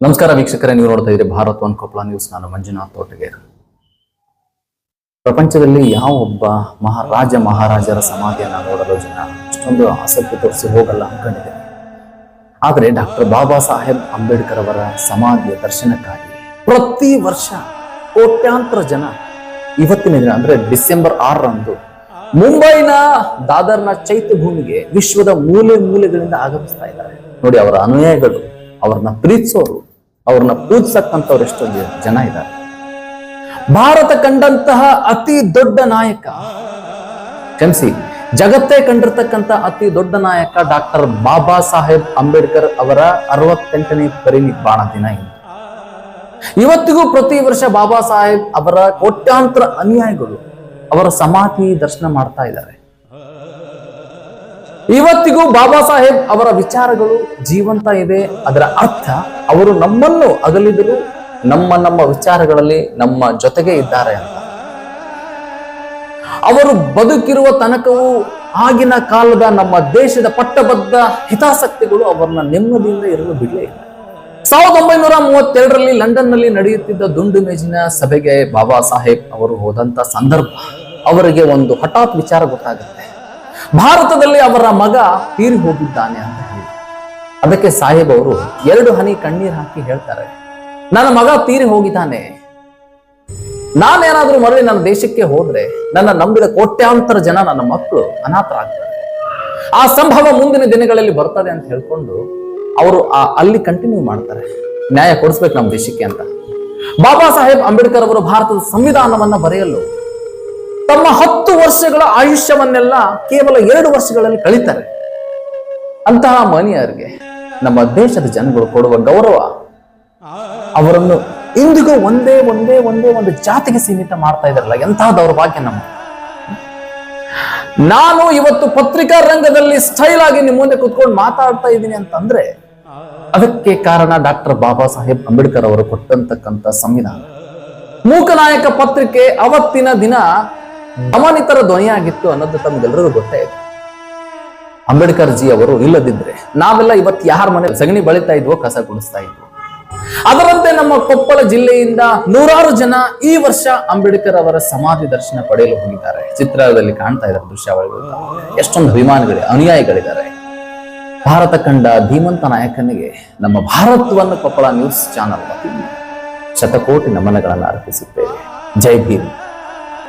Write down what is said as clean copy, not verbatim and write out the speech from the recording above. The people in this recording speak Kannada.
ನಮಸ್ಕಾರ ವೀಕ್ಷಕರೇ, ನೀವು ನೋಡ್ತಾ ಇದ್ದೀರಿ ಭಾರತ್ ಒನ್ ಕೊಪ್ಪಳ ನ್ಯೂಸ್. ನಾನು ಮಂಜುನಾಥ್ ತೋಟಗೇರ್. ಪ್ರಪಂಚದಲ್ಲಿ ಯಾವ ಒಬ್ಬ ಮಹಾರಾಜರ ಸಮಾಧಿಯನ್ನ ನೋಡಲು ಜನ ಅಷ್ಟೊಂದು ಆಸಕ್ತಿ ತೋರಿಸಿ ಹೋಗಲ್ಲ ಅನ್ಕೊಂಡಿದ್ದೇನೆ. ಆದರೆ ಡಾಕ್ಟರ್ ಬಾಬಾ ಸಾಹೇಬ್ ಅಂಬೇಡ್ಕರ್ ಅವರ ಸಮಾಧಿಯ ದರ್ಶನಕ್ಕಾಗಿ ಪ್ರತಿ ವರ್ಷ ಕೋಟ್ಯಾಂತರ ಜನ ಇವತ್ತಿನ ದಿನ ಅಂದ್ರೆ ಡಿಸೆಂಬರ್ 6ರಂದು ಮುಂಬೈನ ದಾದರ್ನ ಚೈತ್ಯ ಭೂಮಿಗೆ ವಿಶ್ವದ ಮೂಲೆ ಮೂಲೆಗಳಿಂದ ಆಗಮಿಸ್ತಾ ಇದ್ದಾರೆ. ನೋಡಿ, ಅವರ ಅನುಯಾಯಿಗಳು, ಅವ್ರನ್ನ ಪ್ರೀತಿಸೋರು, ಅವ್ರನ್ನ ಪೂಜಿಸಕ್ಕಂಥವ್ರು ಎಷ್ಟೊಂದು ಜನ ಇದ್ದಾರೆ. ಭಾರತ ಕಂಡಂತಹ ಅತಿ ದೊಡ್ಡ ನಾಯಕ, ಕ್ಷಮಿಸಿ, ಜಗತ್ತೇ ಕಂಡಿರ್ತಕ್ಕಂಥ ಅತಿ ದೊಡ್ಡ ನಾಯಕ ಡಾಕ್ಟರ್ ಬಾಬಾ ಸಾಹೇಬ್ ಅಂಬೇಡ್ಕರ್ ಅವರ 68ನೇ ಪರಿನಿಬ್ಬಾಣ ದಿನ ಇದು. ಇವತ್ತಿಗೂ ಪ್ರತಿ ವರ್ಷ ಬಾಬಾ ಸಾಹೇಬ್ ಅವರ ಕೋಟ್ಯಾಂತರ ಅನುಯಾಯಿಗಳು ಅವರ ಸಮಾಧಿ ದರ್ಶನ ಮಾಡ್ತಾ ಇದ್ದಾರೆ. ಇವತ್ತಿಗೂ ಬಾಬಾ ಸಾಹೇಬ್ ಅವರ ವಿಚಾರಗಳು ಜೀವಂತ ಇದೆ. ಅದರ ಅರ್ಥ ಅವರು ನಮ್ಮನ್ನು ಅಗಲಿದರು, ನಮ್ಮ ವಿಚಾರಗಳಲ್ಲಿ ನಮ್ಮ ಜೊತೆಗೆ ಇದ್ದಾರೆ ಅಂತ. ಅವರು ಬದುಕಿರುವ ತನಕವೂ ಆಗಿನ ಕಾಲದ ನಮ್ಮ ದೇಶದ ಪಟ್ಟಬದ್ಧ ಹಿತಾಸಕ್ತಿಗಳು ಅವರನ್ನ ನೆಮ್ಮದಿಯಿಂದ ಇರಲು ಬಿಡಲೇ ಇಲ್ಲ. 1932ರಲ್ಲಿ ಲಂಡನ್ ನಲ್ಲಿ ನಡೆಯುತ್ತಿದ್ದ ದುಂಡು ಮೇಜಿನ ಸಭೆಗೆ ಬಾಬಾ ಸಾಹೇಬ್ ಅವರು ಹೋದಂತ ಸಂದರ್ಭ ಅವರಿಗೆ ಒಂದು ಹಠಾತ್ ವಿಚಾರ ಗೊತ್ತಾಗುತ್ತೆ. ಭಾರತದಲ್ಲಿ ಅವರ ಮಗ ತೀರಿ ಹೋಗಿದ್ದಾನೆ ಅಂತ ಹೇಳಿ. ಅದಕ್ಕೆ ಸಾಹೇಬ್ ಅವರು 2 ಹನಿ ಕಣ್ಣೀರ್ ಹಾಕಿ ಹೇಳ್ತಾರೆ, ನನ್ನ ಮಗ ತೀರಿ ಹೋಗಿದ್ದಾನೆ, ನಾನೇನಾದ್ರೂ ಮರಳಿ ನನ್ನ ದೇಶಕ್ಕೆ ಹೋದ್ರೆ ನನ್ನ ನಂಬಿದ ಕೋಟ್ಯಾಂತರ ಜನ, ನನ್ನ ಮಕ್ಕಳು ಅನಾಥರಾಗ್ತಾರೆ. ಆ ಸಂಭವ ಮುಂದಿನ ದಿನಗಳಲ್ಲಿ ಬರ್ತದೆ ಅಂತ ಹೇಳ್ಕೊಂಡು ಅವರು ಅಲ್ಲಿ ಕಂಟಿನ್ಯೂ ಮಾಡ್ತಾರೆ, ನ್ಯಾಯ ಕೊಡಿಸ್ಬೇಕು ನಮ್ಮ ದೇಶಕ್ಕೆ ಅಂತ. ಬಾಬಾ ಸಾಹೇಬ್ ಅಂಬೇಡ್ಕರ್ ಅವರು ಭಾರತದ ಸಂವಿಧಾನವನ್ನ ಬರೆಯಲು ತಮ್ಮ 10 ವರ್ಷಗಳ ಆಯುಷ್ಯವನ್ನೆಲ್ಲ ಕೇವಲ 2 ವರ್ಷಗಳಲ್ಲಿ ಕಳೀತಾರೆ. ಅಂತಹ ಮಹನೀಯರಿಗೆ ನಮ್ಮ ದೇಶದ ಜನಗಳು ಕೊಡುವ ಗೌರವ ಅವರನ್ನು ಇಂದಿಗೂ ಒಂದು ಜಾತಿಗೆ ಸೀಮಿತ ಮಾಡ್ತಾ ಇದಾರಲ್ಲ, ಎಂತಹ ದೌರ್ಭಾಗ್ಯ ನಮ್ಮ. ನಾನು ಇವತ್ತು ಪತ್ರಿಕಾ ರಂಗದಲ್ಲಿ ಸ್ಟೈಲ್ ಆಗಿ ನಿಮ್ಮ ಮುಂದೆ ಕುತ್ಕೊಂಡು ಮಾತಾಡ್ತಾ ಇದ್ದೀನಿ ಅಂತಂದ್ರೆ ಅದಕ್ಕೆ ಕಾರಣ ಡಾಕ್ಟರ್ ಬಾಬಾ ಸಾಹೇಬ್ ಅಂಬೇಡ್ಕರ್ ಅವರು ಕೊಟ್ಟಂತಕ್ಕಂಥ ಸಂವಿಧಾನ. ಮೂಕನಾಯಕ ಪತ್ರಿಕೆ ಅವತ್ತಿನ ದಿನ ದಮನಿತರ ಧ್ವನಿಯಾಗಿತ್ತು ಅನ್ನೋದು ತಮ್ಗೆಲ್ಲರಿಗೂ ಗೊತ್ತೇ ಇದೆ. ಅಂಬೇಡ್ಕರ್ ಜಿ ಅವರು ಇಲ್ಲದಿದ್ರೆ ನಾವೆಲ್ಲ ಇವತ್ತು ಯಾರ ಮನೆ ಸಗಣಿ ಬಳಿತಾ ಇದ್ವೋ, ಕಸ ಗುಡಿಸ್ತಾ ಇದ್ವು. ಅದರಂತೆ ನಮ್ಮ ಕೊಪ್ಪಳ ಜಿಲ್ಲೆಯಿಂದ 100 ಜನ ಈ ವರ್ಷ ಅಂಬೇಡ್ಕರ್ ಅವರ ಸಮಾಧಿ ದರ್ಶನ ಪಡೆಯಲು ಹೋಗಿದ್ದಾರೆ. ಚಿತ್ರದಲ್ಲಿ ಕಾಣ್ತಾ ಇದ್ದಾರೆ ದೃಶ್ಯಾವಳಿಗಳು. ಎಷ್ಟೊಂದು ಅಭಿಮಾನಿಗಳು, ಅನುಯಾಯಿಗಳಿದ್ದಾರೆ. ಭಾರತ ಕಂಡ ಧೀಮಂತ ನಾಯಕನಿಗೆ ನಮ್ಮ Bharat one Koppal news channel ಶತಕೋಟಿ ನಮನಗಳನ್ನು ಅರ್ಪಿಸುತ್ತೇವೆ. ಜೈ ಭೀಮ್.